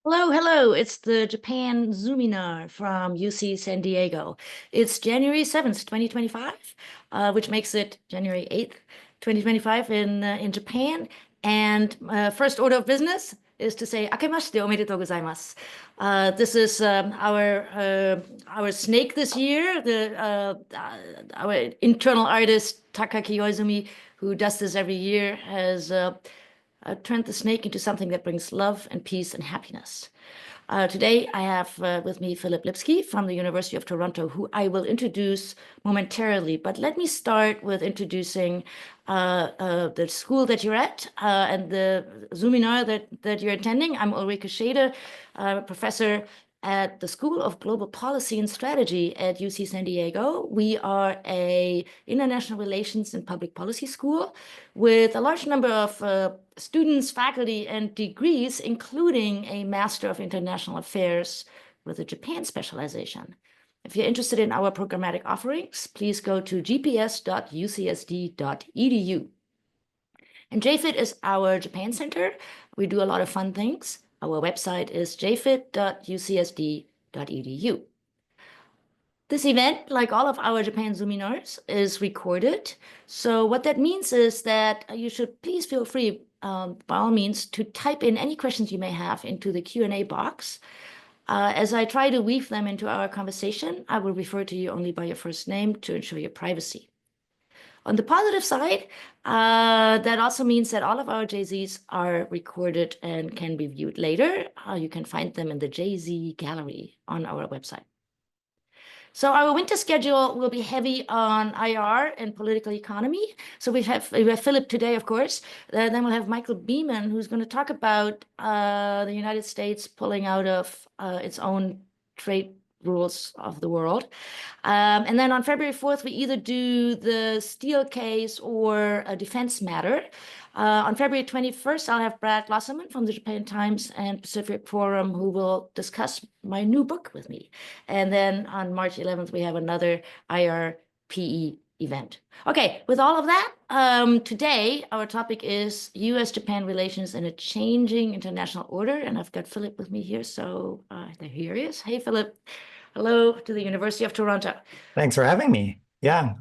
Hello, hello. It's the Japan Zoominar from UC San Diego. It's January 7th, 2025, which makes it January 8th, 2025 in Japan. And first order of business is to say, "Akemashite omedetou gozaimasu." This is our snake this year, our internal artist, Takaki Oizumi, who does this every year, has turned the snake into something that brings love and peace and happiness. Today, I have with me Phillip Lipscy from the University of Toronto, who I will introduce momentarily. But let me start with introducing the school that you're at and the Zoominar that you're attending. I'm Ulrike Schaede, professor at the School of Global Policy and Strategy at UC San Diego. We are a international relations and public policy school with a large number of students, faculty, and degrees, including a Master of International Affairs with a Japan specialization. If you're interested in our programmatic offerings, please go to gps.ucsd.edu. And JFIT is our Japan Center. We do a lot of fun things. Our website is jfit.ucsd.edu. This event, like all of our Japan Zoominars, is recorded. So what that means is that you should please feel free, by all means, to type in any questions you may have into the Q&A box. As I try to weave them into our conversation, I will refer to you only by your first name to ensure your privacy. On the positive side, that also means that all of our JZs are recorded and can be viewed later. You can find them in the JZ gallery on our website. So our winter schedule will be heavy on IR and political economy. So we have Phillip today, of course. Then we'll have Michael Beeman, who's going to talk about the United States pulling out of its own trade rules of the world. And then on February 4th, we either do the steel case or a defense matter. On February 21st, I'll have Brad Glosserman from the Japan Times and Pacific Forum, who will discuss my new book with me. And then on March 11th, we have another IRPE event. Okay, with all of that, today our topic is U.S.-Japan relations in a changing international order. And I've got Phillip with me here, so there he is. Hey, Phillip. Hello to the University of Toronto. Thanks for having me. Yeah.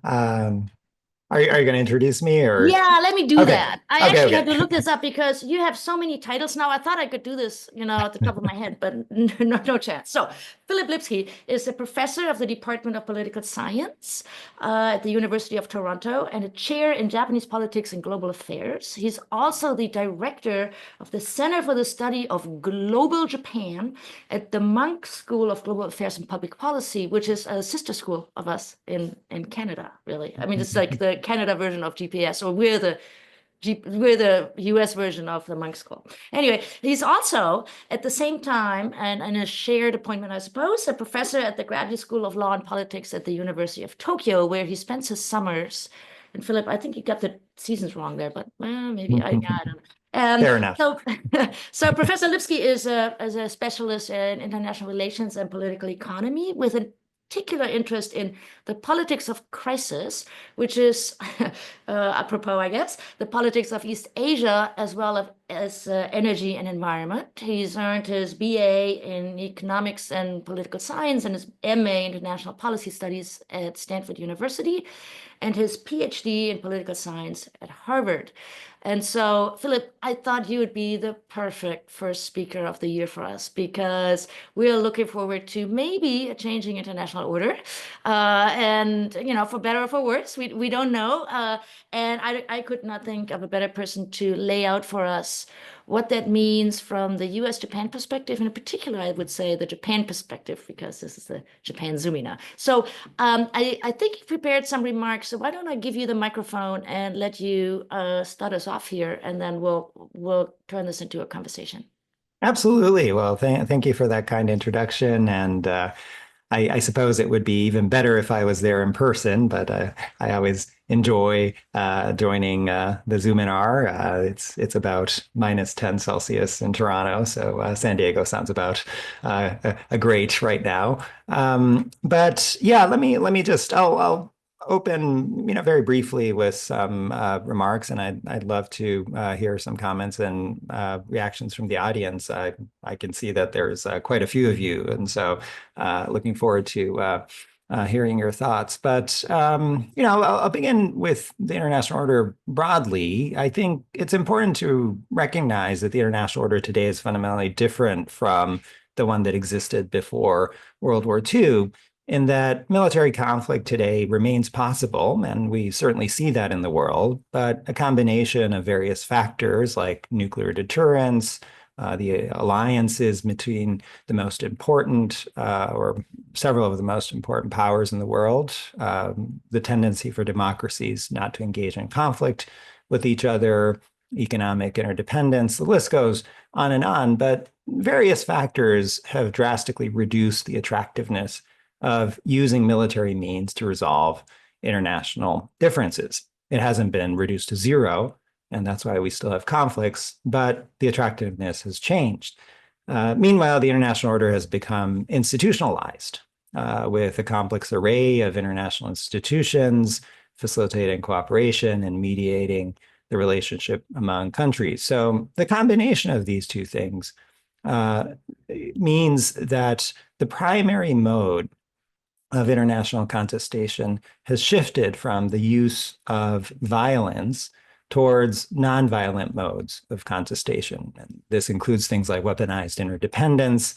Are you going to introduce me or? Yeah, let me do Okay. that. I Okay. actually had to Okay. look this up because you have so many titles now. I thought I could do this, at the top of my head, but no chance. So Phillip Lipscy is a professor of the Department of Political Science at the University of Toronto and a chair in Japanese politics and global affairs. He's also the director of the Center for the Study of Global Japan at the Munk School of Global Affairs and Public Policy, which is a sister school of us in Canada, really. I mean, it's like the Canada version of GPS, or we're the US version of the Monk School. Anyway, he's also at the same time, and in a shared appointment, I suppose, a professor at the Graduate School of Law and Politics at the University of Tokyo, where he spends his summers. And Phillip, I think you got the seasons wrong there, but maybe I don't know. Fair enough. So Professor Lipscy is a specialist in international relations and political economy with a particular interest in the politics of crisis, which is, apropos, I guess, the politics of East Asia, as well as energy and environment. He's earned his BA in economics and political science and his MA in international policy studies at Stanford University, and his PhD in political science at Harvard. And so, Phillip, I thought you would be the perfect first speaker of the year for us because we're looking forward to maybe a changing international order. And, for better or for worse, we don't know. And I could not think of a better person to lay out for us what that means from the U.S.-Japan perspective, and in particular, I would say the Japan perspective, because this is the Japan Zoomina. So I think you prepared some remarks, so why don't I give you the microphone and let you start us off here, and then we'll turn this into a conversation. Absolutely. Well, thank you for that kind introduction. And I suppose it would be even better if I was there in person, but I always enjoy joining the Zoominar. It's about -10 degrees Celsius in Toronto, so San Diego sounds about a great right now. But yeah, let me just I'll open, very briefly with some remarks, and I'd love to hear some comments and reactions from the audience. I can see that there's quite a few of you, and so looking forward to hearing your thoughts. But I'll begin with the international order broadly. I think it's important to recognize that the international order today is fundamentally different from the one that existed before World War II, in that military conflict today remains possible, and we certainly see that in the world, but a combination of various factors like nuclear deterrence, the alliances between the most important or several of the most important powers in the world, the tendency for democracies not to engage in conflict with each other, economic interdependence, the list goes on and on, but various factors have drastically reduced the attractiveness of using military means to resolve international differences. It hasn't been reduced to zero, and that's why we still have conflicts, but the attractiveness has changed. Meanwhile, the international order has become institutionalized with a complex array of international institutions facilitating cooperation and mediating the relationship among countries. So the combination of these two things means that the primary mode of international contestation has shifted from the use of violence towards nonviolent modes of contestation. And this includes things like weaponized interdependence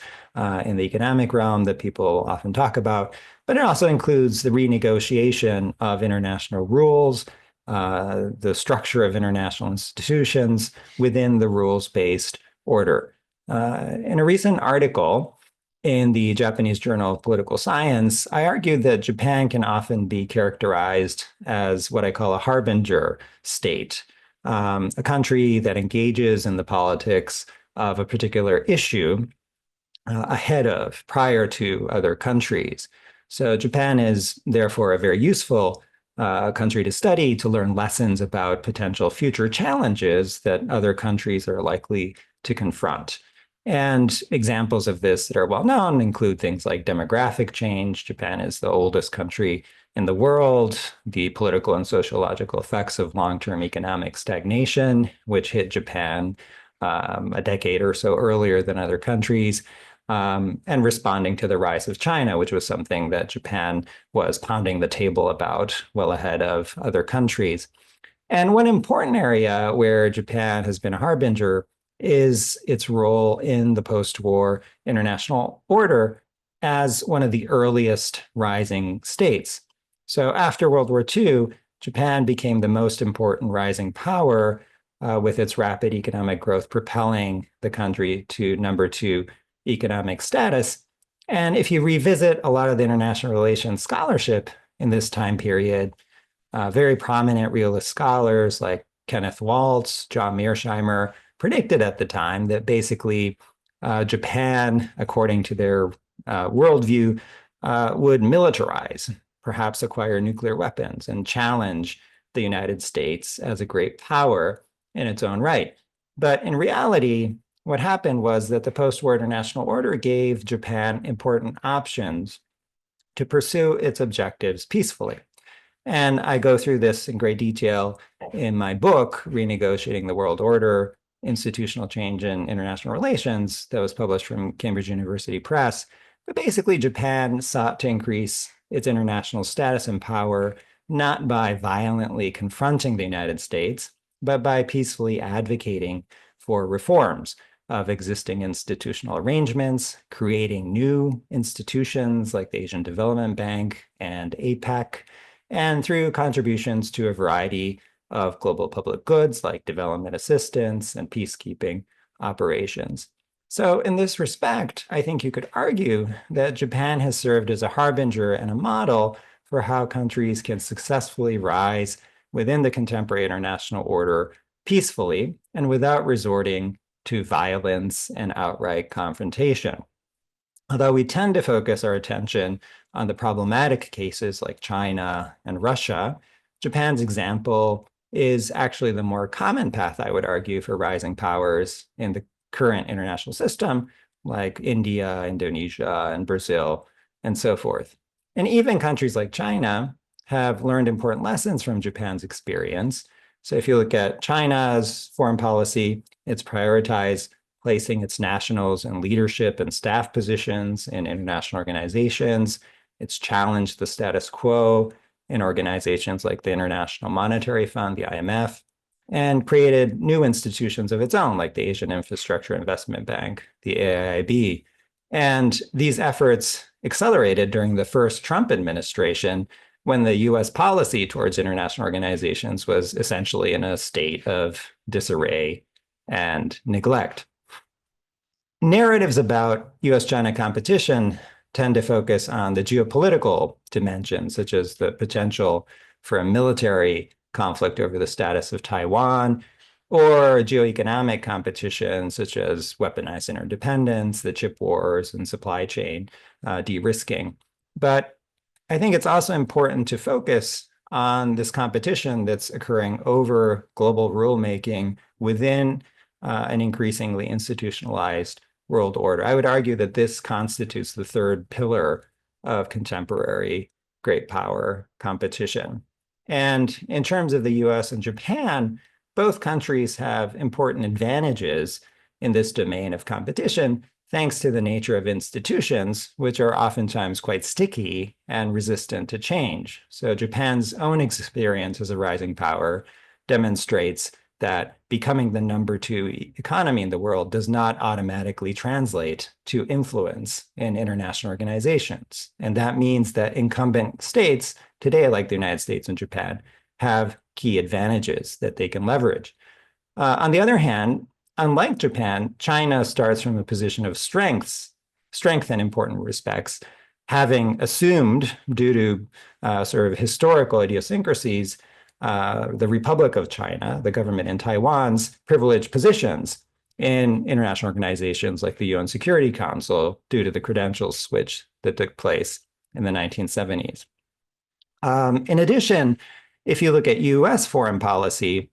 in the economic realm that people often talk about, but it also includes the renegotiation of international rules, the structure of international institutions within the rules-based order. In a recent article in the Japanese Journal of Political Science, I argued that Japan can often be characterized as what I call a harbinger state, a country that engages in the politics of a particular issue prior to other countries. So Japan is therefore a very useful country to study, to learn lessons about potential future challenges that other countries are likely to confront. And examples of this that are well known include things like demographic change. Japan is the oldest country in the world, the political and sociological effects of long-term economic stagnation, which hit Japan a decade or so earlier than other countries, and responding to the rise of China, which was something that Japan was pounding the table about well ahead of other countries. And one important area where Japan has been a harbinger is its role in the post-war international order as one of the earliest rising states. So after World War II, Japan became the most important rising power with its rapid economic growth propelling the country to number 2 economic status. And if you revisit a lot of the international relations scholarship in this time period, very prominent realist scholars like Kenneth Waltz, John Mearsheimer, predicted at the time that basically Japan, according to their worldview, would militarize, perhaps acquire nuclear weapons, and challenge the United States as a great power in its own right. But in reality, what happened was that the post-war international order gave Japan important options to pursue its objectives peacefully. And I go through this in great detail in my book, Renegotiating the World Order, Institutional Change in International Relations, that was published from Cambridge University Press. But basically, Japan sought to increase its international status and power, not by violently confronting the United States, but by peacefully advocating for reforms of existing institutional arrangements, creating new institutions like the Asian Development Bank and APEC, and through contributions to a variety of global public goods like development assistance and peacekeeping operations. So in this respect, I think you could argue that Japan has served as a harbinger and a model for how countries can successfully rise within the contemporary international order peacefully and without resorting to violence and outright confrontation. Although we tend to focus our attention on the problematic cases like China and Russia, Japan's example is actually the more common path, I would argue, for rising powers in the current international system, like India, Indonesia, and Brazil, and so forth. And even countries like China have learned important lessons from Japan's experience. So if you look at China's foreign policy, it's prioritized placing its nationals in leadership and staff positions in international organizations. It's challenged the status quo in organizations like the International Monetary Fund, the IMF, and created new institutions of its own, like the Asian Infrastructure Investment Bank, the AIIB. And these efforts accelerated during the first Trump administration, when the U.S. policy towards international organizations was essentially in a state of disarray and neglect. Narratives about U.S.-China competition tend to focus on the geopolitical dimensions, such as the potential for a military conflict over the status of Taiwan, or geoeconomic competition, such as weaponized interdependence, the chip wars, and supply chain de-risking. But I think it's also important to focus on this competition that's occurring over global rulemaking within an increasingly institutionalized world order. I would argue that this constitutes the third pillar of contemporary great power competition. And in terms of the US and Japan, both countries have important advantages in this domain of competition, thanks to the nature of institutions, which are oftentimes quite sticky and resistant to change. So Japan's own experience as a rising power demonstrates that becoming the number 2 economy in the world does not automatically translate to influence in international organizations. And that means that incumbent states today, like the United States and Japan, have key advantages that they can leverage. On the other hand, unlike Japan, China starts from a position of strength in important respects, having assumed, due to sort of historical idiosyncrasies, the Republic of China, the government in Taiwan's privileged positions in international organizations like the UN Security Council due to the credentials switch that took place in the 1970s. In addition, if you look at US foreign policy,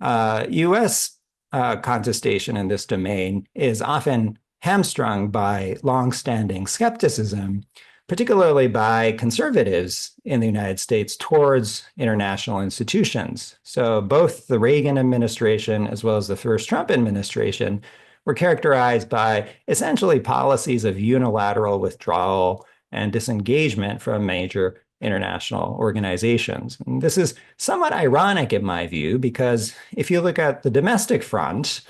US contestation in this domain is often hamstrung by longstanding skepticism, particularly by conservatives in the United States towards international institutions. So both the Reagan administration as well as the first Trump administration were characterized by essentially policies of unilateral withdrawal and disengagement from major international organizations. And this is somewhat ironic in my view, because if you look at the domestic front,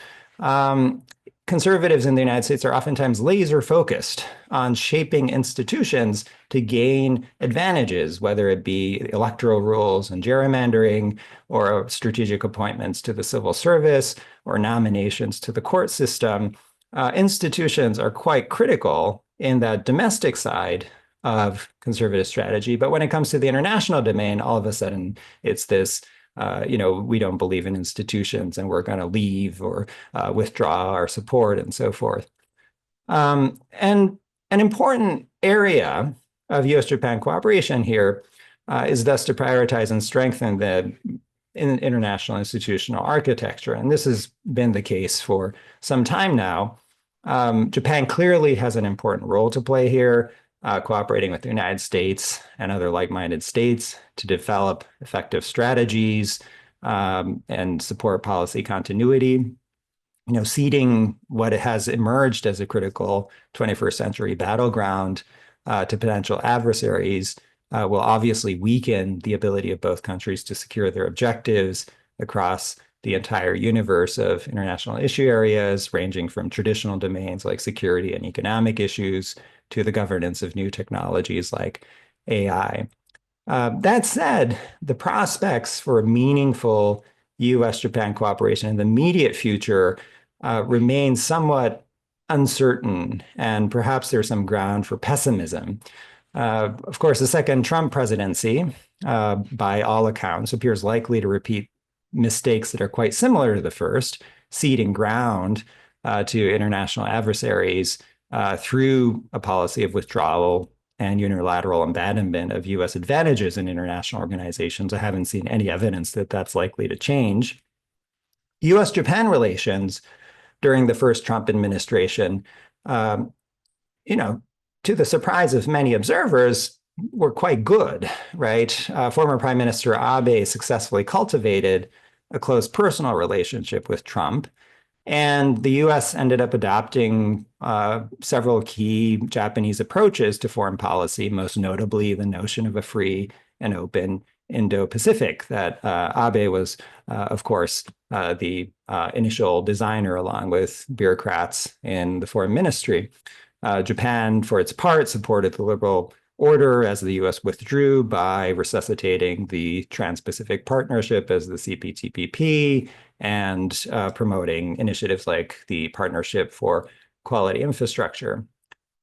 conservatives in the United States are oftentimes laser focused on shaping institutions to gain advantages, whether it be electoral rules and gerrymandering, or strategic appointments to the civil service, or nominations to the court system. Institutions are quite critical in that domestic side of conservative strategy. But when it comes to the international domain, all of a sudden it's this, we don't believe in institutions and we're going to leave or withdraw our support and so forth. And an important area of U.S.-Japan cooperation here is thus to prioritize and strengthen the international institutional architecture. And this has been the case for some time now. Japan clearly has an important role to play here, cooperating with the United States and other like-minded states to develop effective strategies and support policy continuity. Ceding what has emerged as a critical 21st century battleground to potential adversaries will obviously weaken the ability of both countries to secure their objectives across the entire universe of international issue areas, ranging from traditional domains like security and economic issues to the governance of new technologies like AI. That said, the prospects for meaningful U.S.-Japan cooperation in the immediate future remain somewhat uncertain, and perhaps there's some ground for pessimism. Of course, the second Trump presidency, by all accounts, appears likely to repeat mistakes that are quite similar to the first, ceding ground to international adversaries through a policy of withdrawal and unilateral abandonment of U.S. advantages in international organizations. I haven't seen any evidence that that's likely to change. U.S.-Japan relations during the first Trump administration, to the surprise of many observers, were quite good, right? Former Prime Minister Abe successfully cultivated a close personal relationship with Trump. And the US ended up adopting several key Japanese approaches to foreign policy, most notably the notion of a free and open Indo-Pacific that Abe was, of course, the initial designer along with bureaucrats in the foreign ministry. Japan, for its part, supported the liberal order as the US withdrew by resuscitating the Trans-Pacific Partnership as the CPTPP and promoting initiatives like the Partnership for Quality Infrastructure.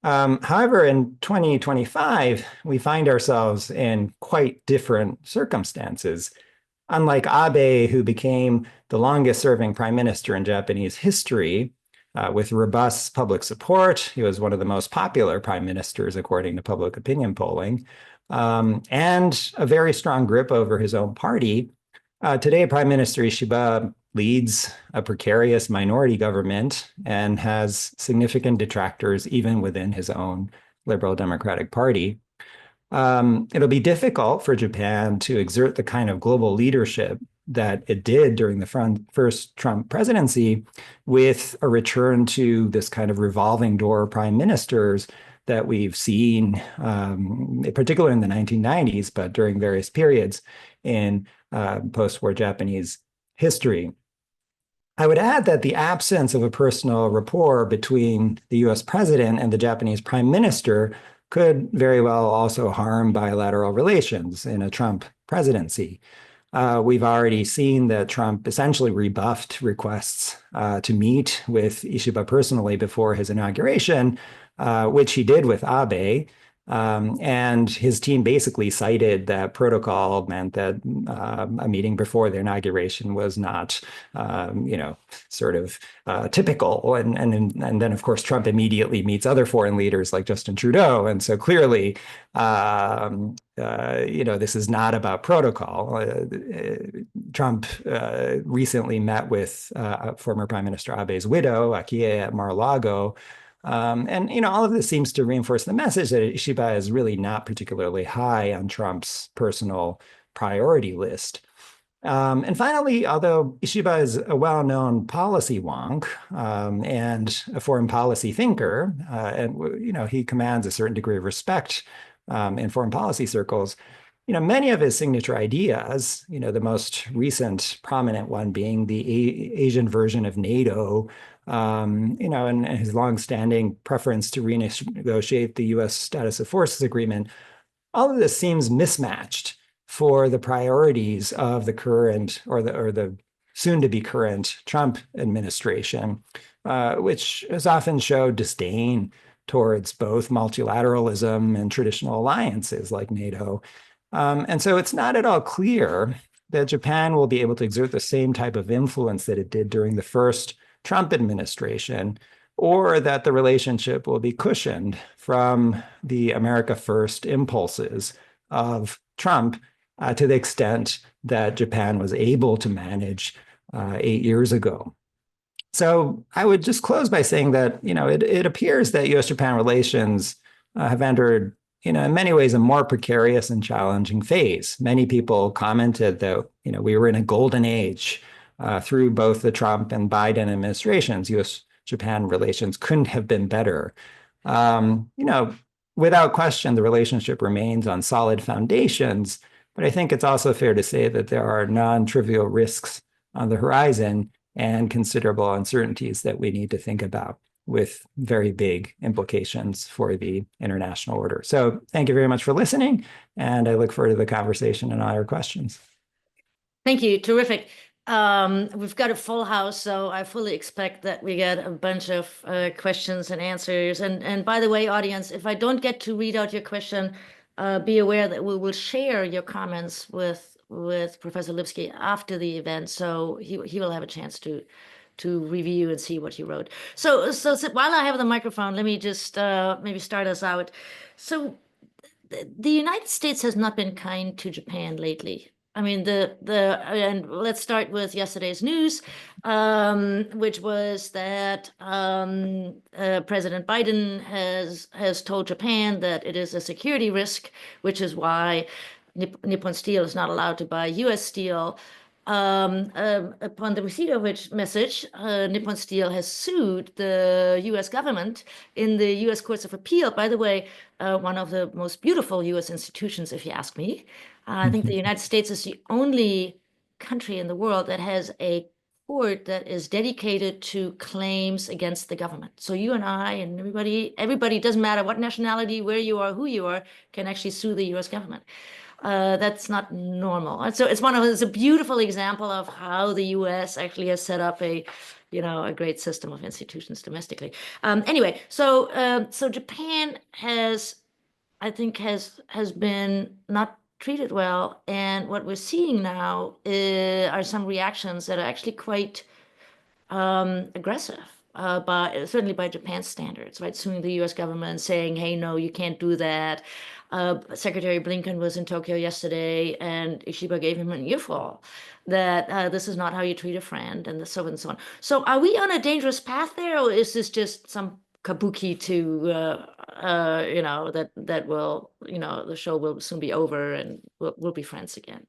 However, in 2025, we find ourselves in quite different circumstances. Unlike Abe, who became the longest serving prime minister in Japanese history, with robust public support, he was one of the most popular prime ministers, according to public opinion polling, and a very strong grip over his own party. Today, Prime Minister Ishiba leads a precarious minority government and has significant detractors even within his own Liberal Democratic Party. It'll be difficult for Japan to exert the kind of global leadership that it did during the first Trump presidency with a return to this kind of revolving door prime ministers that we've seen, particularly in the 1990s, but during various periods in post-war Japanese history. I would add that the absence of a personal rapport between the US president and the Japanese prime minister could very well also harm bilateral relations in a Trump presidency. We've already seen that Trump essentially rebuffed requests to meet with Ishiba personally before his inauguration, which he did with Abe. And his team basically cited that protocol meant that a meeting before the inauguration was not, sort of typical. And then, of course, Trump immediately meets other foreign leaders like Justin Trudeau. And so clearly, this is not about protocol. Trump recently met with former Prime Minister Abe's widow, Akie, at Mar-a-Lago. All of this seems to reinforce the message that Ishiba is really not particularly high on Trump's personal priority list. And finally, although Ishiba is a well-known policy wonk and a foreign policy thinker, he commands a certain degree of respect in foreign policy circles, many of his signature ideas, the most recent prominent one being the Asian version of NATO, and his longstanding preference to renegotiate the U.S. status of forces agreement, all of this seems mismatched for the priorities of the current or the soon-to-be current Trump administration, which has often showed disdain towards both multilateralism and traditional alliances like NATO. And so it's not at all clear that Japan will be able to exert the same type of influence that it did during the first Trump administration, or that the relationship will be cushioned from the America First impulses of Trump to the extent that Japan was able to manage 8 years ago. So I would just close by saying that, it appears that U.S.-Japan relations have entered, in many ways, a more precarious and challenging phase. Many people commented that, we were in a golden age through both the Trump and Biden administrations. U.S.-Japan relations couldn't have been better. Without question, the relationship remains on solid foundations, but I think it's also fair to say that there are non-trivial risks on the horizon and considerable uncertainties that we need to think about, with very big implications for the international order. So thank you very much for listening, and I look forward to the conversation and all your questions. Thank you. Terrific. We've got a full house, so I fully expect that we get a bunch of questions and answers. And by the way, audience, if I don't get to read out your question, be aware that we will share your comments with Professor Lipscy after the event, so he will have a chance to review and see what you wrote. So while I have the microphone, let me just maybe start us out. So the United States has not been kind to Japan lately. I mean, and let's start with yesterday's news, which was that President Biden has told Japan that it is a security risk, which is why Nippon Steel is not allowed to buy U.S. steel. Upon the receipt of which message, Nippon Steel has sued the U.S. government in the U.S. Courts of Appeal. By the way, one of the most beautiful U.S. institutions, if you ask me. I think the United States is the only country in the world that has a court that is dedicated to claims against the government. So you and I and everybody, doesn't matter what nationality, where you are, who you are, can actually sue the U.S. government. That's not normal. So it's a beautiful example of how the U.S. actually has set up a great system of institutions domestically. Anyway, so Japan I think has been not treated well, and what we're seeing now are some reactions that are actually quite aggressive, certainly by Japan's standards, right? Suing the U.S. government, saying, "Hey, no, you can't do that." Secretary Blinken was in Tokyo yesterday, and Ishiba gave him an earful that this is not how you treat a friend, and so on and so on. So, are we on a dangerous path there, or is this just some kabuki to, that will, the show will soon be over and we'll be friends again?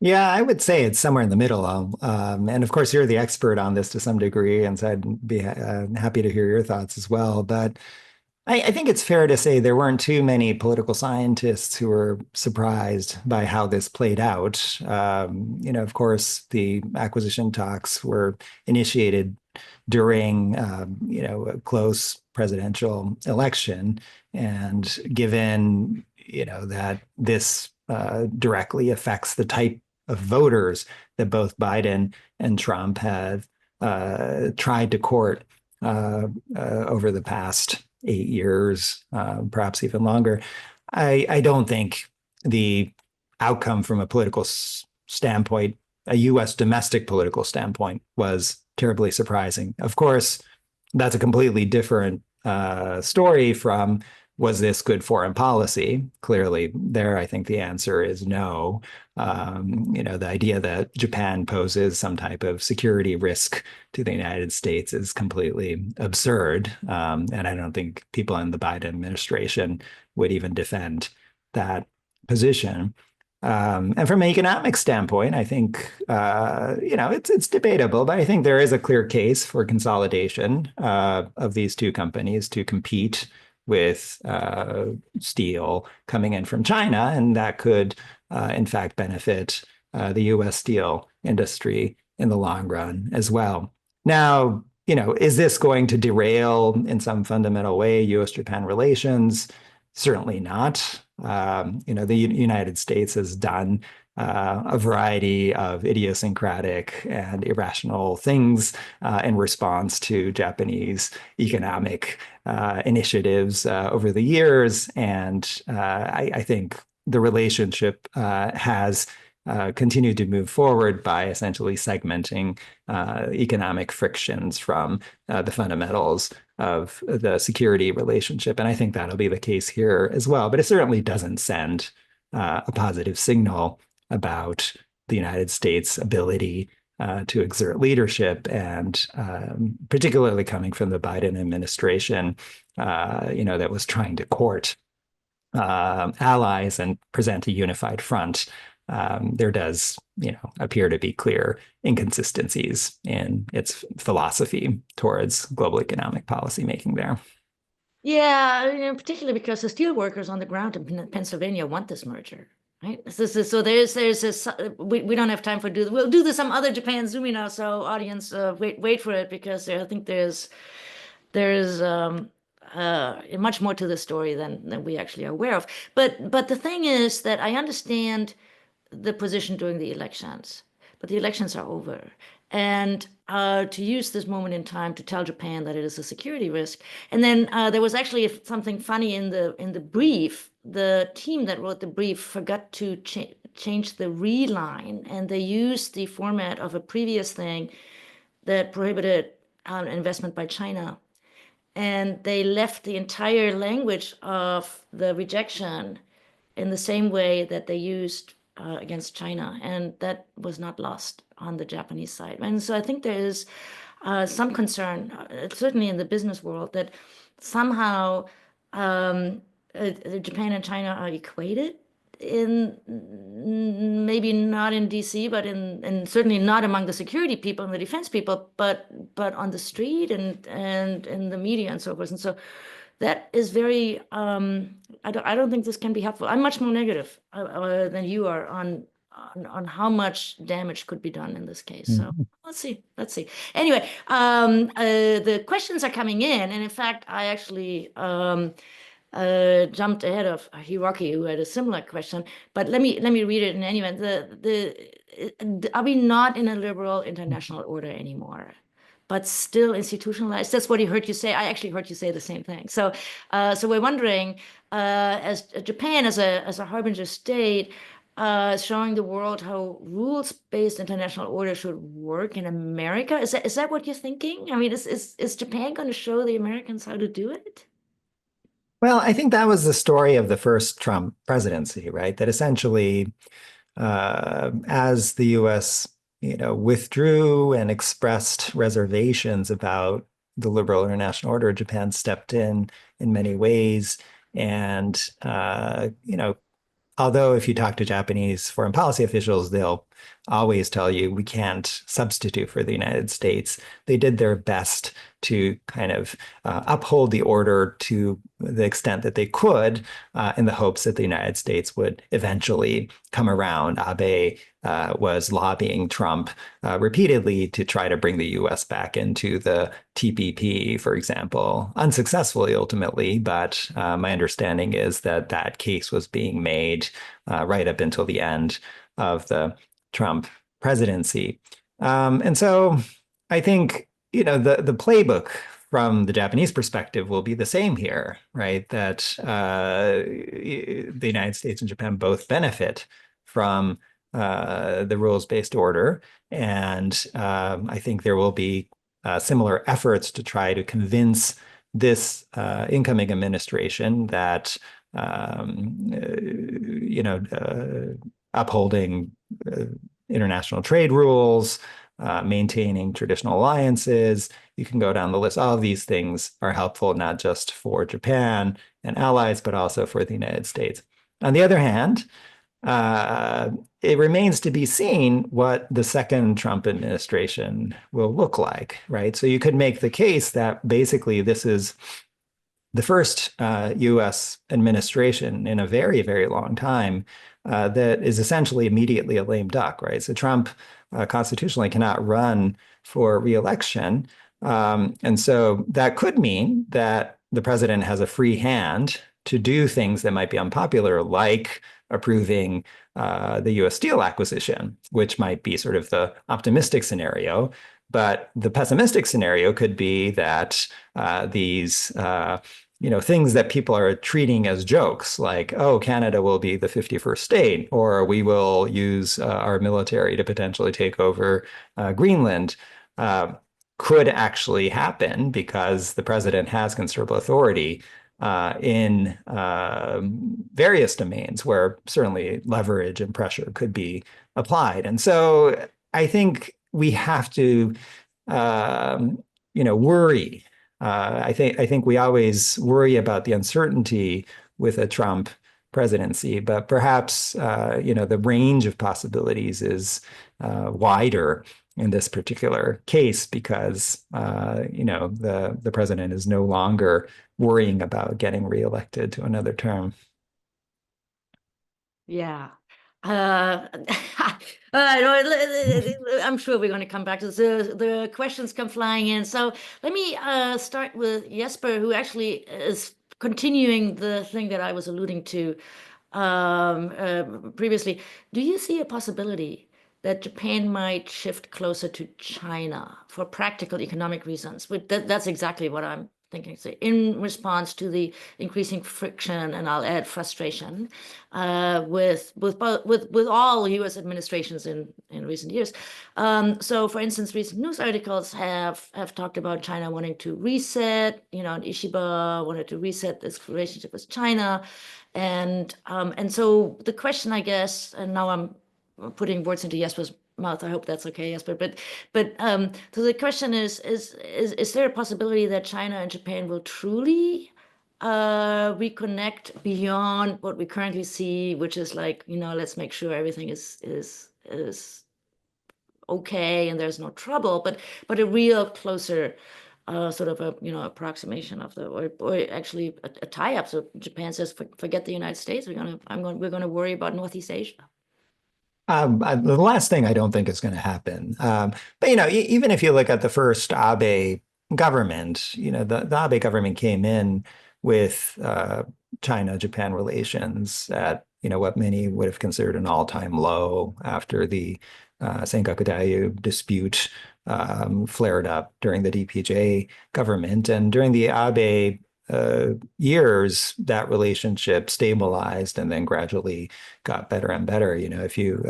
Yeah, I would say it's somewhere in the middle. And of course, you're the expert on this to some degree, and so I'd be happy to hear your thoughts as well. But I think it's fair to say there weren't too many political scientists who were surprised by how this played out. Of course, the acquisition talks were initiated during, a close presidential election, and given, that this directly affects the type of voters that both Biden and Trump have tried to court over the past 8 years, perhaps even longer. I don't think the outcome from a political standpoint, a U.S. domestic political standpoint, was terribly surprising. Of course, that's a completely different story from was this good foreign policy? Clearly, there, I think the answer is no. The idea that Japan poses some type of security risk to the United States is completely absurd. And I don't think people in the Biden administration would even defend that position. And from an economic standpoint, I think it's debatable, but I think there is a clear case for consolidation of these two companies to compete with steel coming in from China, and that could, in fact, benefit the U.S. steel industry in the long run as well. Now, is this going to derail in some fundamental way U.S.-Japan relations? Certainly not. The United States has done a variety of idiosyncratic and irrational things in response to Japanese economic initiatives over the years. And I think the relationship has continued to move forward by essentially segmenting economic frictions from the fundamentals of the security relationship. And I think that'll be the case here as well. But it certainly doesn't send a positive signal about the United States' ability to exert leadership, and particularly coming from the Biden administration, that was trying to court allies and present a unified front. There does, appear to be clear inconsistencies in its philosophy towards global economic policy making there. Yeah, particularly because the steel workers on the ground in Pennsylvania want this merger, right? So there's this. We don't have time for we'll do this some other Japan Zooming now. So audience, wait for it, because I think there's much more to the story than we actually are aware of. But the thing is that I understand the position during the elections, but the elections are over. And to use this moment in time to tell Japan that it is a security risk. And then there was actually something funny in the brief. The team that wrote the brief forgot to change the reline, and they used the format of a previous thing that prohibited investment by China. And they left the entire language of the rejection in the same way that they used against China, and that was not lost on the Japanese side. And so I think there is some concern, certainly in the business world, that somehow Japan and China are equated in maybe not in DC, but and certainly not among the security people and the defense people, but on the street and in the media and so forth. And so that is very I don't think this can be helpful. I'm much more negative than you are on how much damage could be done in this case. So Mhm. let's see. Anyway, the questions are coming in, and in fact, I actually jumped ahead of Hiroki, who had a similar question. But let me read it in any event. Are we not in a liberal international order anymore, but still institutionalized? That's what he heard you say. I actually heard you say the same thing. So, so we're wondering, as Japan as a harbinger state, showing the world how rules-based international order should work in America. Is that what you're thinking? I mean, is Japan going to show the Americans how to do it? Well, I think that was the story of the first Trump presidency, right? That essentially, as the U.S., withdrew and expressed reservations about the liberal international order, Japan stepped in many ways, and although if you talk to Japanese foreign policy officials, they'll always tell you we can't substitute for the United States. They did their best to kind of uphold the order to the extent that they could, in the hopes that the United States would eventually come around. Abe was lobbying Trump repeatedly to try to bring the U.S. back into the TPP, for example, unsuccessfully ultimately. But my understanding is that that case was being made right up until the end of the Trump presidency. And so I think, the playbook from the Japanese perspective will be the same here, right? That the United States and Japan both benefit from the rules-based order. And I think there will be similar efforts to try to convince this incoming administration that upholding international trade rules, maintaining traditional alliances. You can go down the list. All of these things are helpful, not just for Japan and allies, but also for the United States. On the other hand, it remains to be seen what the second Trump administration will look like, right? So you could make the case that basically this is the first U.S. administration in a very, very long time that is essentially immediately a lame duck, right? So Trump constitutionally cannot run for reelection. And so that could mean that the president has a free hand to do things that might be unpopular, like approving the U.S. Steel acquisition, which might be sort of the optimistic scenario. But the pessimistic scenario could be that these things that people are treating as jokes, like, oh, Canada will be the 51st state, or we will use our military to potentially take over Greenland, could actually happen because the president has considerable authority in various domains where certainly leverage and pressure could be applied. And so I think we have to, worry. I think we always worry about the uncertainty with a Trump presidency, but perhaps the range of possibilities is wider in this particular case because the president is no longer worrying about getting reelected to another term. Yeah. Uh, I'm sure we're going to come back to this. The questions come flying in. So let me start with Jesper, who actually is continuing the thing that I was alluding to previously. Do you see a possibility that Japan might shift closer to China for practical economic reasons? That's exactly what I'm thinking. So in response to the increasing friction, and I'll add frustration, with all U.S. administrations in recent years. So, for instance, recent news articles have talked about China wanting to reset. And Ishiba wanted to reset this relationship with China, and so the question, I guess, and now I'm putting words into Jesper's mouth. I hope that's okay, Jesper. But so the question is there a possibility that China and Japan will truly reconnect beyond what we currently see, which is like, let's make sure everything is okay and there's no trouble, but a real closer sort of a approximation of or actually a tie-up. So Japan says, forget the United States. We're gonna worry about Northeast Asia. The last thing I don't think is going to happen. But even if you look at the first Abe government, the Abe government came in with China-Japan relations at what many would have considered an all-time low after the Senkaku dispute flared up during the DPJ government, and during the Abe years, that relationship stabilized and then gradually got better and better. If you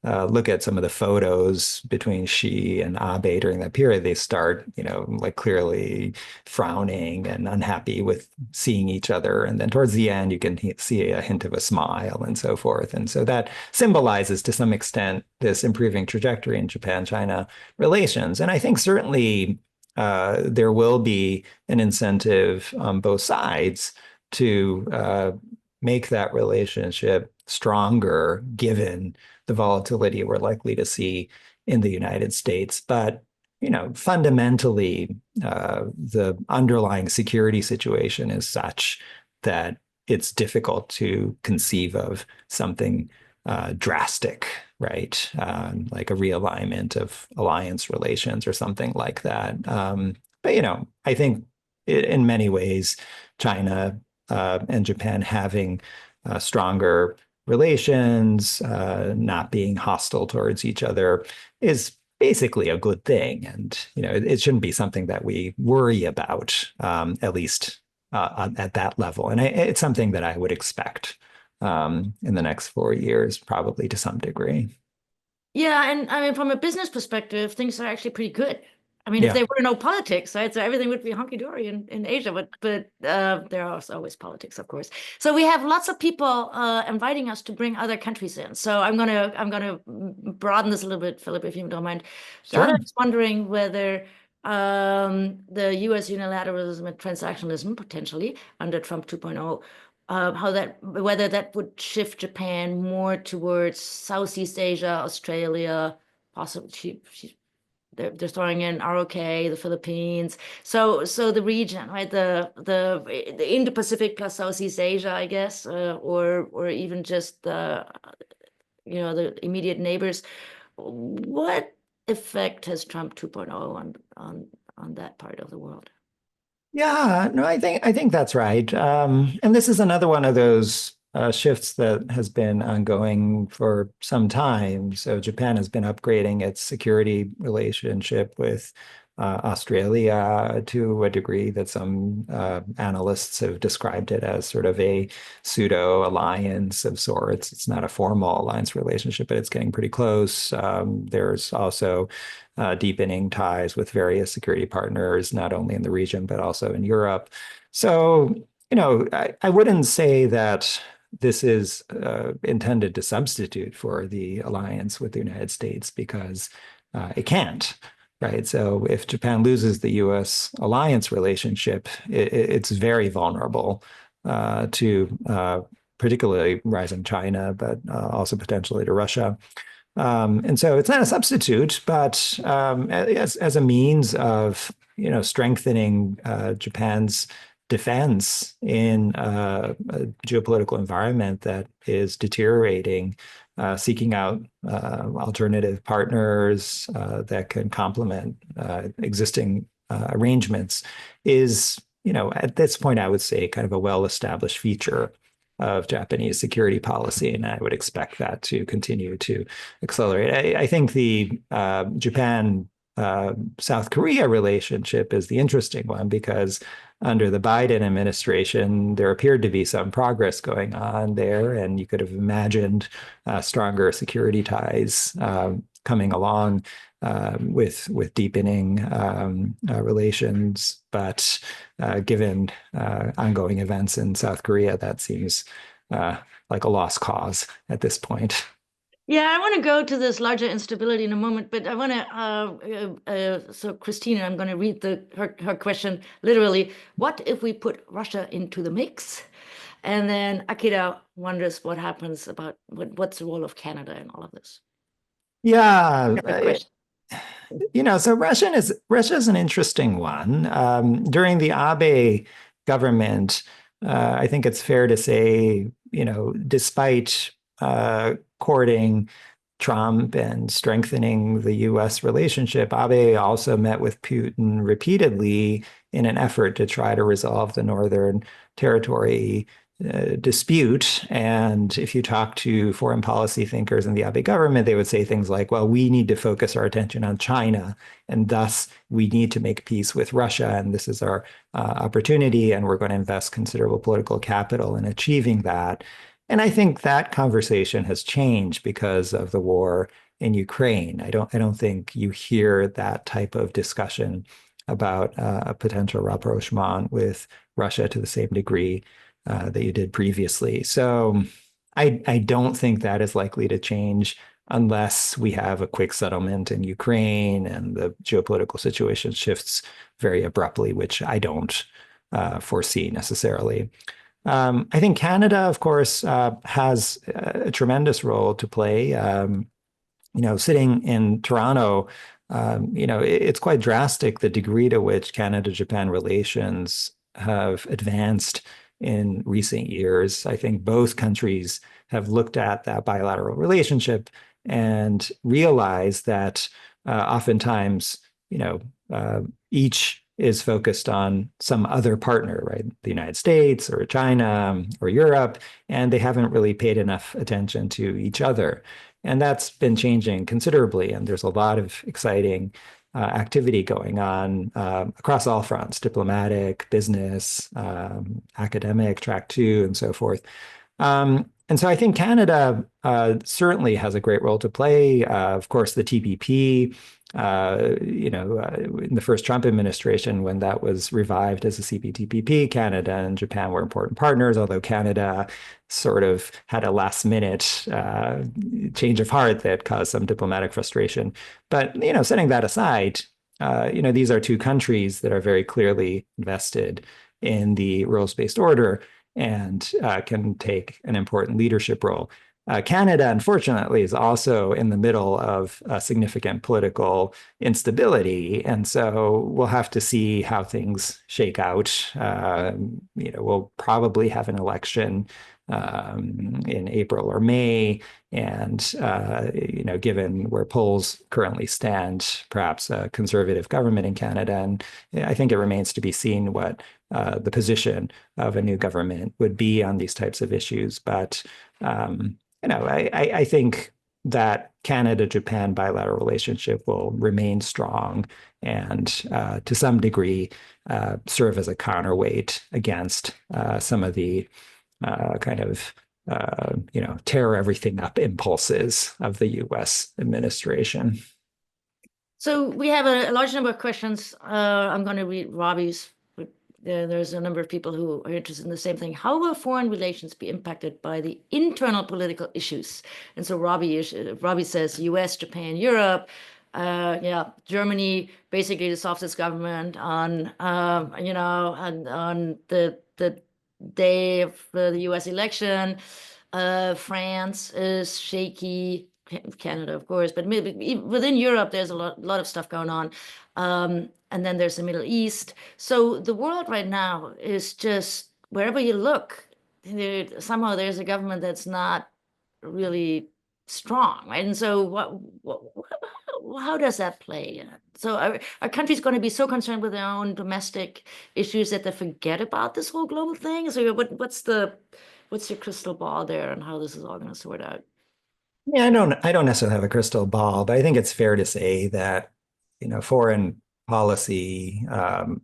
look at some of the photos between Xi and Abe during that period, they start, like clearly frowning and unhappy with seeing each other. And then towards the end, you can see a hint of a smile and so forth. And so that symbolizes to some extent this improving trajectory in Japan-China relations. And I think certainly there will be an incentive on both sides to make that relationship stronger, given the volatility we're likely to see in the United States. But fundamentally, the underlying security situation is such that it's difficult to conceive of something drastic, right? Like a realignment of alliance relations or something like that. But I think in many ways, China and Japan having stronger relations, not being hostile towards each other, is basically a good thing. And it shouldn't be something that we worry about, at least at that level. And it's something that I would expect in the next 4 years, probably to some degree. Yeah, and I mean, from a business perspective, things are actually pretty good. I mean, if Yeah, there were no politics, right? So everything would be hunky-dory in Asia, but there are always politics, of course. So we have lots of people inviting us to bring other countries in. So I'm gonna broaden this a little bit, Philip, if you don't mind. Schaede sure. is wondering whether the U.S. unilateralism and transactionalism potentially under Trump 2.0, whether that would shift Japan more towards Southeast Asia, Australia, possibly they're throwing in ROK, the Philippines. So the region, right? The Indo-Pacific plus Southeast Asia, I guess, or even just the immediate neighbors. What effect has Trump 2.0 on that part of the world? Yeah, no, I think that's right. And this is another one of those shifts that has been ongoing for some time. So Japan has been upgrading its security relationship with Australia to a degree that some analysts have described it as sort of a pseudo alliance of sorts. It's not a formal alliance relationship, but it's getting pretty close. There's also deepening ties with various security partners, not only in the region, but also in Europe. So, I wouldn't say that this is intended to substitute for the alliance with the United States, because it can't, right? So if Japan loses the U.S. alliance relationship, it's very vulnerable to particularly rising China, but also potentially to Russia. And so it's not a substitute, but as a means of strengthening Japan's defense in a geopolitical environment that is deteriorating, seeking out alternative partners that can complement existing arrangements is, at this point, I would say kind of a well-established feature of Japanese security policy, and I would expect that to continue to accelerate. I think the Japan South Korea relationship is the interesting one because under the Biden administration, there appeared to be some progress going on there, and you could have imagined stronger security ties coming along with deepening relations. But given ongoing events in South Korea, that seems like a lost cause at this point. Yeah, I want to go to this larger instability in a moment, but I want to, so Christina, I'm going to read her question literally. What if we put Russia into the mix? And then Akira wonders what happens about what's the role of Canada in all of this? Yeah, Separate question. so Russia is an interesting one. During the Abe government, I think it's fair to say, despite courting Trump and strengthening the U.S. relationship, Abe also met with Putin repeatedly in an effort to try to resolve the Northern Territory dispute. And if you talk to foreign policy thinkers in the Abe government, they would say things like, well, we need to focus our attention on China, and thus we need to make peace with Russia. And this is our opportunity, and we're going to invest considerable political capital in achieving that. And I think that conversation has changed because of the war in Ukraine. I don't think you hear that type of discussion about a potential rapprochement with Russia to the same degree that you did previously. So I don't think that is likely to change unless we have a quick settlement in Ukraine and the geopolitical situation shifts very abruptly, which I don't foresee necessarily. I think Canada, of course, has a tremendous role to play. Sitting in Toronto, it's quite drastic the degree to which Canada-Japan relations have advanced in recent years. I think both countries have looked at that bilateral relationship and realized that oftentimes, each is focused on some other partner, right? The United States or China or Europe, and they haven't really paid enough attention to each other. And that's been changing considerably. And there's a lot of exciting activity going on across all fronts, diplomatic, business, academic, track two, and so forth. And so I think Canada certainly has a great role to play. Of course, the TPP, in the first Trump administration, when that was revived as a CPTPP, Canada and Japan were important partners, although Canada sort of had a last minute change of heart that caused some diplomatic frustration. But, setting that aside, these are two countries that are very clearly invested in the rules-based order and can take an important leadership role. Canada, unfortunately, is also in the middle of significant political instability. And so we'll have to see how things shake out. We'll probably have an election in April or May. And, given where polls currently stand, perhaps a conservative government in Canada. And I think it remains to be seen what the position of a new government would be on these types of issues. But, I think that Canada-Japan bilateral relationship will remain strong and to some degree serve as a counterweight against some of the kind of tear everything up impulses of the U.S. administration. So we have a large number of questions. I'm going to read Robbie's. There's a number of people who are interested in the same thing. How will foreign relations be impacted by the internal political issues? And so Robbie says U.S., Japan, Europe. Germany basically dissolves its government on the day of the U.S. election. France is shaky. Canada, of course, but maybe within Europe, there's a lot of stuff going on. And then there's the Middle East. So the world right now is just wherever you look, somehow there's a government that's not really strong, right? And so how does that play? So are countries going to be so concerned with their own domestic issues that they forget about this whole global thing? So what's your crystal ball there and how this is all going to sort out? Yeah, I don't necessarily have a crystal ball, but I think it's fair to say that foreign policy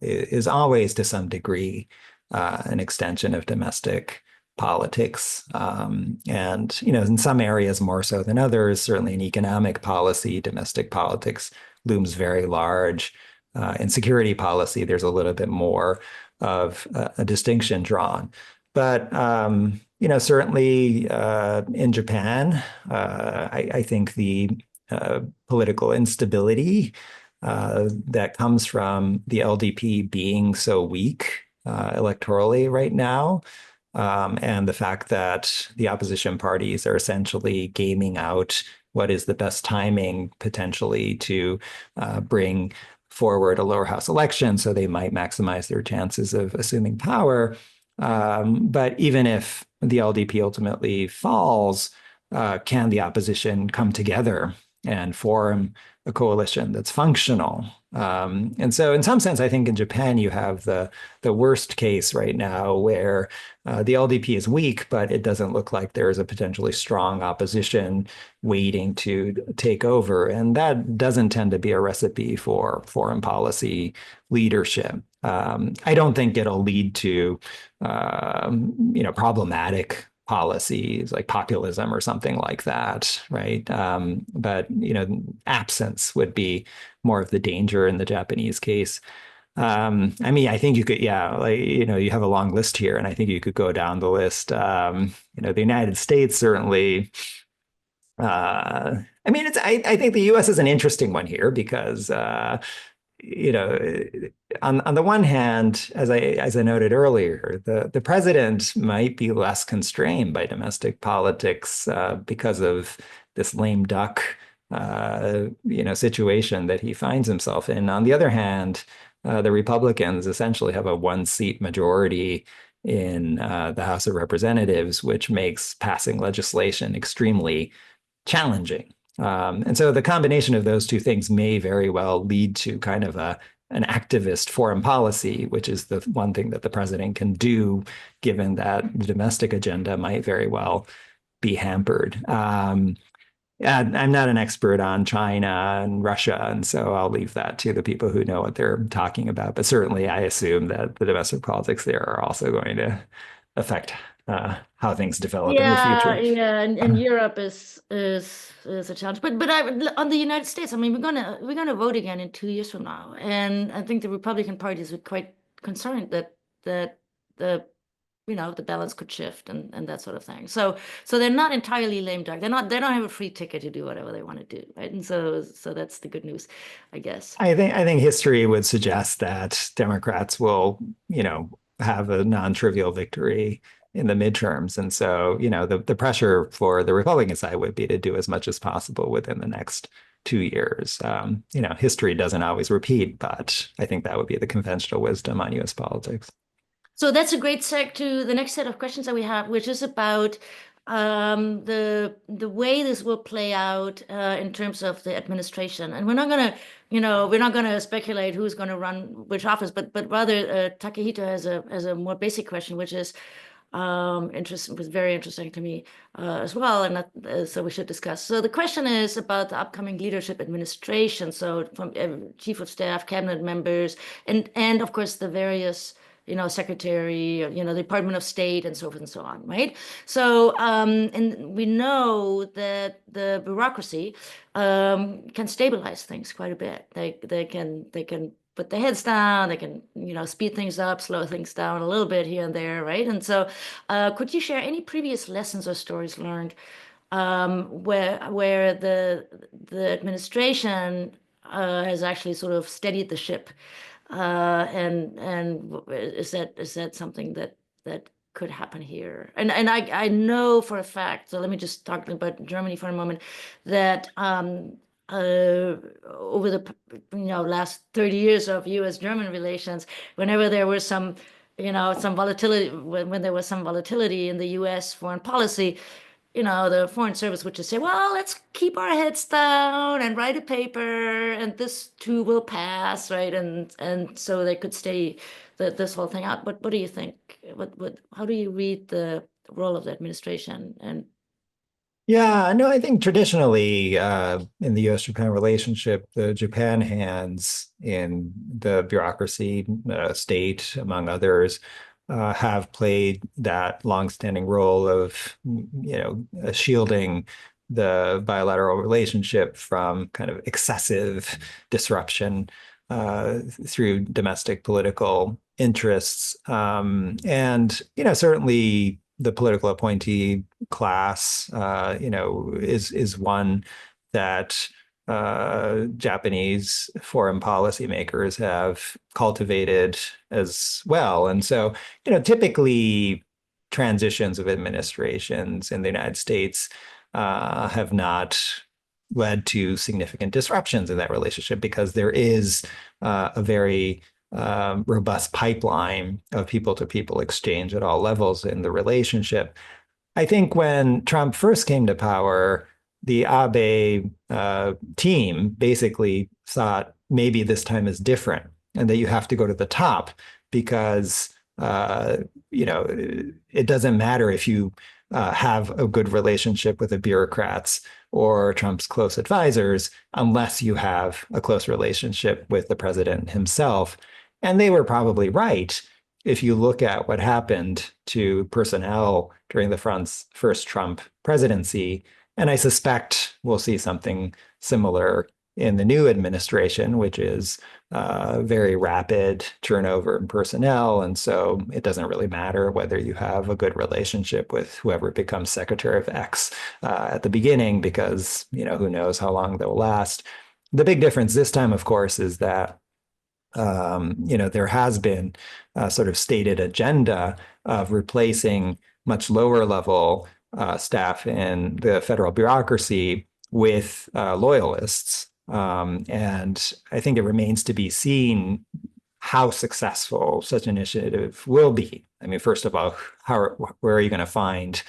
is always to some degree an extension of domestic politics. And, in some areas more so than others, certainly in economic policy, domestic politics looms very large. In security policy, there's a little bit more of a distinction drawn. But certainly in Japan, I think the political instability that comes from the LDP being so weak electorally right now, and the fact that the opposition parties are essentially gaming out what is the best timing potentially to bring forward a lower house election, so they might maximize their chances of assuming power. But even if the LDP ultimately falls, can the opposition come together and form a coalition that's functional? And so in some sense, I think in Japan, you have the worst case right now where the LDP is weak, but it doesn't look like there's a potentially strong opposition waiting to take over. And that doesn't tend to be a recipe for foreign policy leadership. I don't think it'll lead to problematic policies like populism or something like that, right? But absence would be more of the danger in the Japanese case. I mean, I think you could, yeah, like, you have a long list here, and I think you could go down the list. The United States certainly. I mean, I think the U.S. is an interesting one here because you know, on the one hand, as I noted earlier, the president might be less constrained by domestic politics because of this lame duck, situation that he finds himself in. On the other hand, the Republicans essentially have a one-seat majority in the House of Representatives, which makes passing legislation extremely challenging. And so the combination of those two things may very well lead to kind of an activist foreign policy, which is the one thing that the president can do, given that the domestic agenda might very well be hampered. I'm not an expert on China and Russia, and so I'll leave that to the people who know what they're talking about. But certainly, I assume that the domestic politics there are also going to affect how things develop in the Yeah, future. yeah, and Europe is a challenge. But on the United States, I mean, we're gonna vote again in 2 years from now, and I think the Republican Party is quite concerned that the the balance could shift and that sort of thing. So they're not entirely lame duck. They don't have a free ticket to do whatever they want to do, right? And so that's the good news, I guess. I think history would suggest that Democrats will, have a non-trivial victory in the midterms. And so, the pressure for the Republican side would be to do as much as possible within the next 2 years. History doesn't always repeat, but I think that would be the conventional wisdom on US politics. So that's a great seg to the next set of questions that we have, which is about the way this will play out in terms of the administration. And we're not gonna speculate who's gonna run which office, but rather Takehito has a more basic question, which is interesting, was very interesting to me as well, and so we should discuss. So the question is about the upcoming leadership administration. So from chief of staff, cabinet members, and of course the various secretary, the Department of State, and so forth and so on, right? So, and we know that the bureaucracy can stabilize things quite a bit. They can put their heads down. They can speed things up, slow things down a little bit here and there, right? And so, could you share any previous lessons or stories learned where the administration has actually sort of steadied the ship? And is that something that could happen here? And I know for a fact, so let me just talk about Germany for a moment, that over the last 30 years of U.S. German relations, whenever there was some volatility, when there was some volatility in the U.S. foreign policy, the Foreign Service would just say, well, let's keep our heads down and write a paper and this too will pass, right? And so they could stay this whole thing out. But what do you think? How do you read the role of the administration? And Yeah, no, I think traditionally in the U.S. Japan relationship, the Japan hands in the bureaucracy, state, among others, have played that longstanding role of, shielding the bilateral relationship from kind of excessive disruption through domestic political interests. Certainly the political appointee class, is one that Japanese foreign policymakers have cultivated as well. And so, typically transitions of administrations in the United States have not led to significant disruptions in that relationship because there is a very robust pipeline of people to people exchange at all levels in the relationship. I think when Trump first came to power, the Abe team basically thought maybe this time is different and that you have to go to the top because, uh, it doesn't matter if you have a good relationship with the bureaucrats or Trump's close advisors unless you have a close relationship with the president himself. And they were probably right if you look at what happened to personnel during the first Trump presidency. And I suspect we'll see something similar in the new administration, which is very rapid turnover in personnel. And so it doesn't really matter whether you have a good relationship with whoever becomes Secretary of X at the beginning, because, who knows how long they'll last. The big difference this time, of course, is that there has been a sort of stated agenda of replacing much lower level staff in the federal bureaucracy with loyalists. And I think it remains to be seen how successful such an initiative will be. I mean, first of all, where are you going to find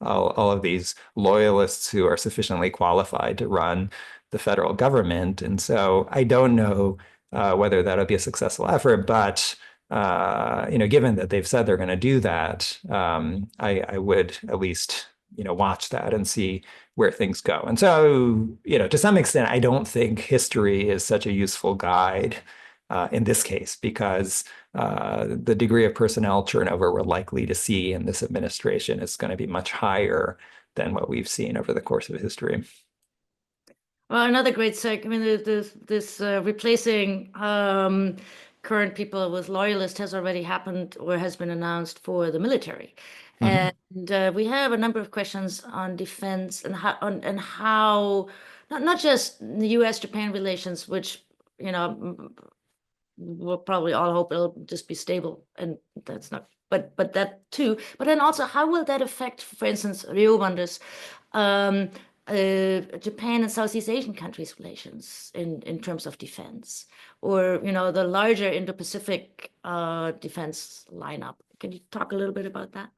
all of these loyalists who are sufficiently qualified to run the federal government? And so I don't know whether that'll be a successful effort. But given that they've said they're going to do that, I would at least watch that and see where things go. And so, to some extent, I don't think history is such a useful guide in this case because the degree of personnel turnover we're likely to see in this administration is going to be much higher than what we've seen over the course of history. Well, another great sec. I mean, this replacing current people with loyalists has already happened or has been announced for the military, Mhm. and we have a number of questions on defense and how not just the U.S. Japan relations, which we'll probably all hope it'll just be stable, and that's not. But that too. But then also, how will that affect, for instance, Rio wonders, um, Japan and Southeast Asian countries' relations in terms of defense, or the larger Indo-Pacific defense lineup. Can you talk a little bit about that?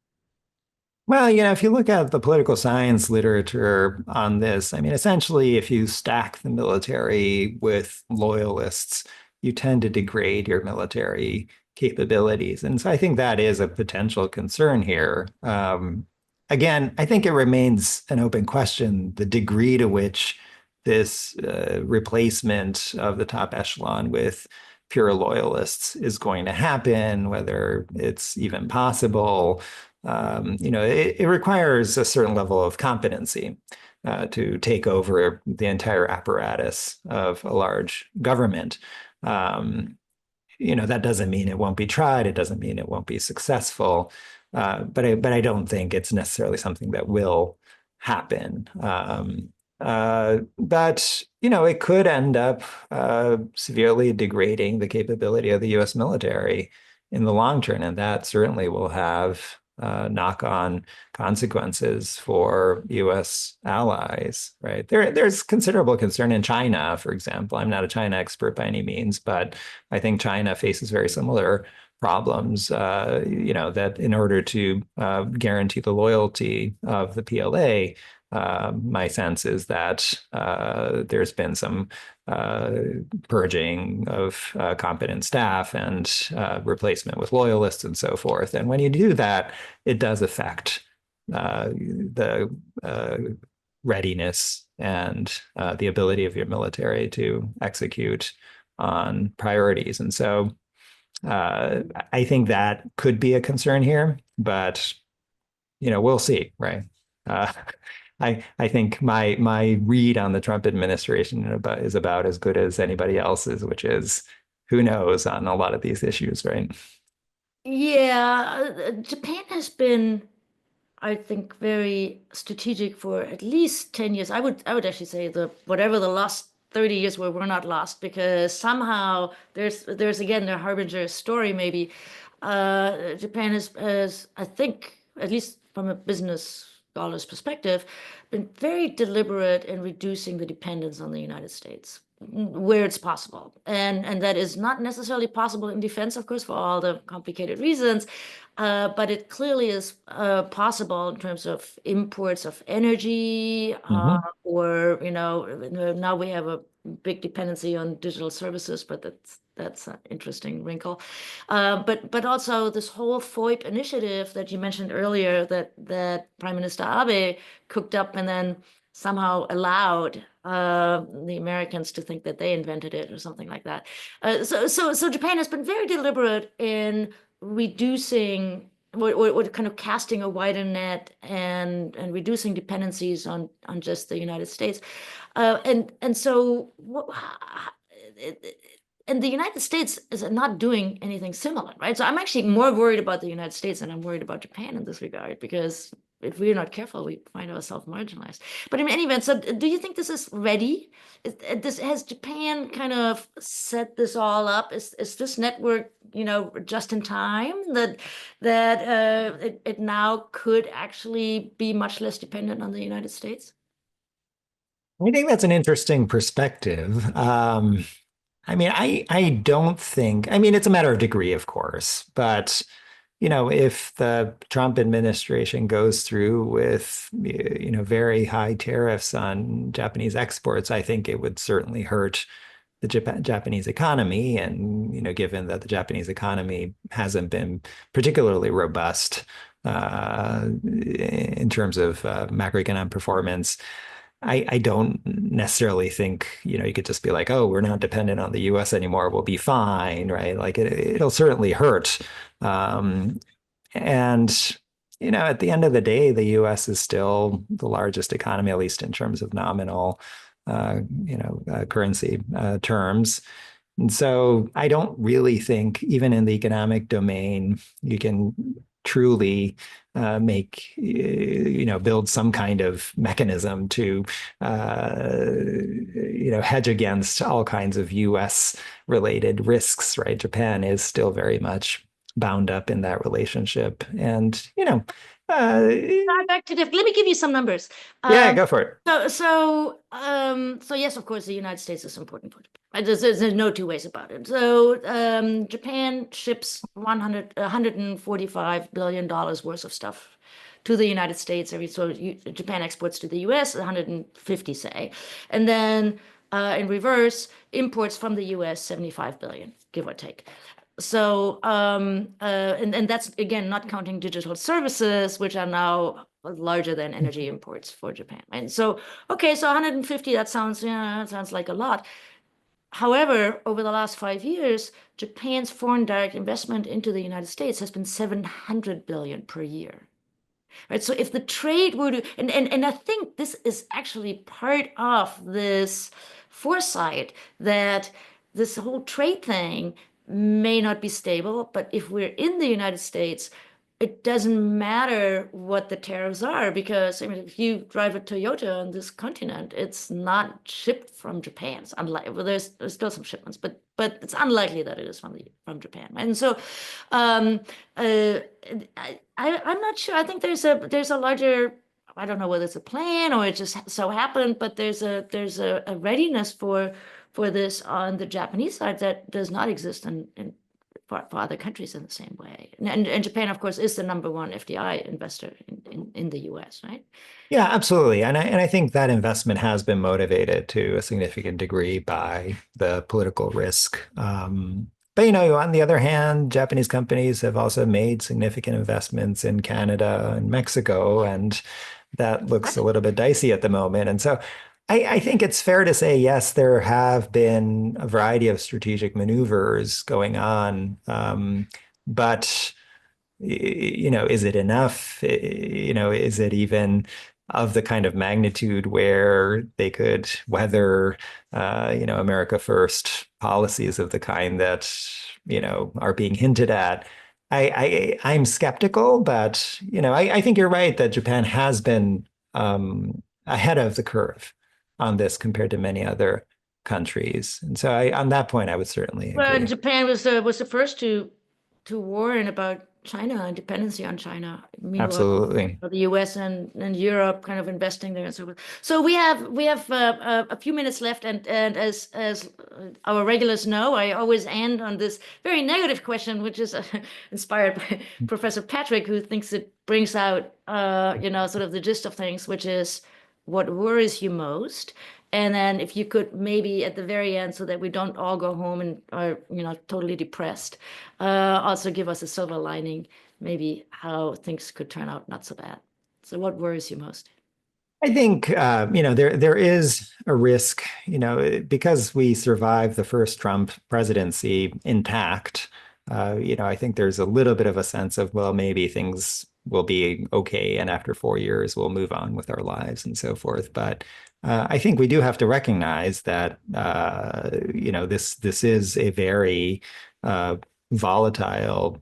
Well, if you look at the political science literature on this, I mean, essentially, if you stack the military with loyalists, you tend to degrade your military capabilities. And so I think that is a potential concern here. Again, I think it remains an open question, the degree to which this replacement of the top echelon with pure loyalists is going to happen, whether it's even possible. It requires a certain level of competency to take over the entire apparatus of a large government. Um, that doesn't mean it won't be tried. It doesn't mean it won't be successful. But I don't think it's necessarily something that will happen. But it could end up severely degrading the capability of the U.S. military in the long term, and that certainly will have knock-on consequences for U.S. allies, right? There's considerable concern in China, for example. I'm not a China expert by any means, but I think China faces very similar problems, that in order to guarantee the loyalty of the PLA, my sense is that there's been some uh, purging of competent staff and replacement with loyalists and so forth. And when you do that, it does affect the readiness and the ability of your military to execute on priorities. And so I think that could be a concern here, but we'll see, right? Uh, I think my read on the Trump administration is about as good as anybody else's, which is who knows on a lot of these issues, right? Yeah, Japan has been, I think, very strategic for at least 10 years. I would actually say the whatever the last 30 years were not lost, because somehow there's again the harbinger story maybe. Japan has, I think, at least from a business scholar's perspective, been very deliberate in reducing the dependence on the United States where it's possible. And that is not necessarily possible in defense, of course, for all the complicated reasons. But it clearly is possible in terms of imports of energy, Hmm. or now we have a big dependency on digital services, but that's an interesting wrinkle. But also this whole FOIP initiative that you mentioned earlier, that Prime Minister Abe cooked up and then somehow allowed the Americans to think that they invented it or something like that. So Japan has been very deliberate in reducing or kind of casting a wider net and reducing dependencies on just the United States. And so and the United States is not doing anything similar, right? So I'm actually more worried about the United States than I'm worried about Japan in this regard, because if we're not careful, we find ourselves marginalized. But in any event, so do you think this is ready? Has Japan kind of set this all up? Is this network, just in time that it now could actually be much less dependent on the United States? I think that's an interesting perspective. I don't think, it's a matter of degree, of course, but if the Trump administration goes through with, very high tariffs on Japanese exports, I think it would certainly hurt the Japanese economy. And, given that the Japanese economy hasn't been particularly robust in terms of macroeconomic performance, I don't necessarily think, you could just be like, oh, we're not dependent on the US anymore. We'll be fine, right? Like it'll certainly hurt. Um, and, at the end of the day, the US is still the largest economy, at least in terms of nominal, currency terms. And so I don't really think, even in the economic domain, you can truly build some kind of mechanism to, hedge against all kinds of US related risks, right? Japan is still very much bound up in that relationship. And, Back to let me give you some numbers. yeah, go for it. So yes, of course, the United States is important for Japan. There's no two ways about it. So Japan ships $145 billion worth of stuff to the United States. Japan exports to the US 150, say, and then in reverse, imports from the US 75 billion, give or take. So, and that's again not counting digital services, which are now larger than energy imports for Japan. And so, okay, so 150, that sounds like a lot. However, over the last 5 years, Japan's foreign direct investment into the United States has been 700 billion per year. Right. So if the trade were to, and I think this is actually part of this foresight that this whole trade thing may not be stable, but if we're in the United States, it doesn't matter what the tariffs are, because I mean, if you drive a Toyota on this continent, it's not shipped from Japan. It's unlikely. Well, there's still some shipments, but it's unlikely that it is from Japan. And so, uh, I'm not sure. I think there's a larger. I don't know whether it's a plan or it just so happened, but there's a readiness for this on the Japanese side that does not exist for other countries in the same way. And Japan, of course, is the number one FDI investor in the US, right? Yeah, absolutely. And I think that investment has been motivated to a significant degree by the political risk. But on the other hand, Japanese companies have also made significant investments in Canada and Mexico, and that looks a little bit dicey at the moment. And so I think it's fair to say, yes, there have been a variety of strategic maneuvers going on, but is it enough? Is it even of the kind of magnitude where they could weather, America First policies of the kind that, are being hinted at? I'm skeptical, but, I think you're right that Japan has been ahead of the curve on this compared to many other countries. And so on that point, I would certainly Well, agree. Japan was the first to warn about China and dependency on China. Meanwhile, Absolutely. the U.S. and Europe kind of investing there and so forth. So we have a few minutes left, and as our regulars know, I always end on this very negative question, which is inspired by Professor Patrick, who thinks it brings out sort of the gist of things, which is what worries you most. And then if you could maybe at the very end, so that we don't all go home and are, totally depressed, also give us a silver lining, maybe how things could turn out not so bad. So what worries you most? I think there is a risk, because we survived the first Trump presidency intact. I think there's a little bit of a sense of, well, maybe things will be okay, and after 4 years we'll move on with our lives and so forth. But I think we do have to recognize that this is a very volatile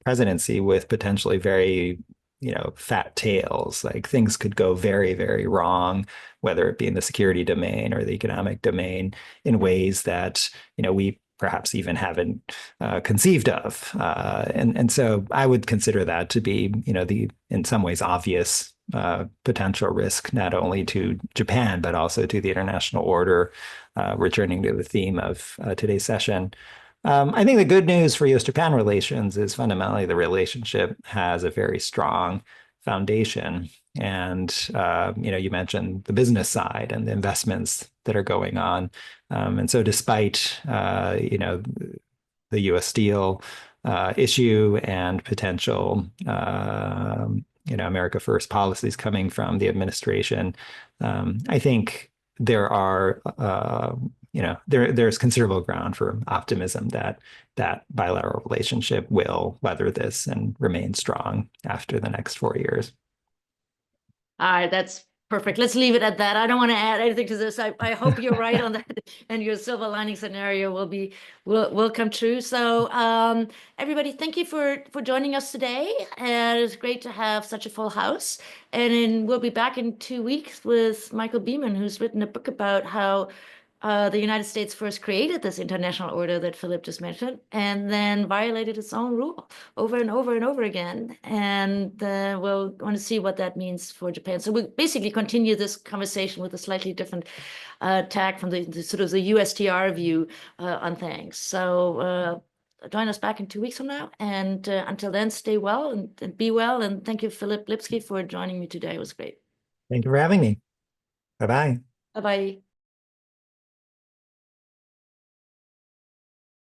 presidency with potentially very fat tails. Like things could go very, very wrong, whether it be in the security domain or the economic domain, in ways that we perhaps even haven't conceived of. And so I would consider that to be the in some ways obvious potential risk, not only to Japan but also to the international order. Returning to the theme of today's session. I think the good news for U.S.-Japan relations is fundamentally the relationship has a very strong foundation. And, you mentioned the business side and the investments that are going on. And so despite, the U.S. Steel issue and potential, America First policies coming from the administration, I think there are there's considerable ground for optimism that that bilateral relationship will weather this and remain strong after the next 4 years. All right, that's perfect. Let's leave it at that. I don't want to add anything to this. I hope you're right on that, and your silver lining scenario will come true. So, everybody, thank you for joining us today, and it's great to have such a full house. And then we'll be back in 2 weeks with Michael Beeman, who's written a book about how the United States first created this international order that Philip just mentioned, and then violated its own rule over and over and over again. And we'll want to see what that means for Japan. So we'll basically continue this conversation with a slightly different tack from the sort of the USTR view on things. So join us back in 2 weeks from now. And until then, stay well and be well. And thank you, Phillip Lipscy, for joining me today. It was great. Thank you for having me. Bye-bye. Bye-bye.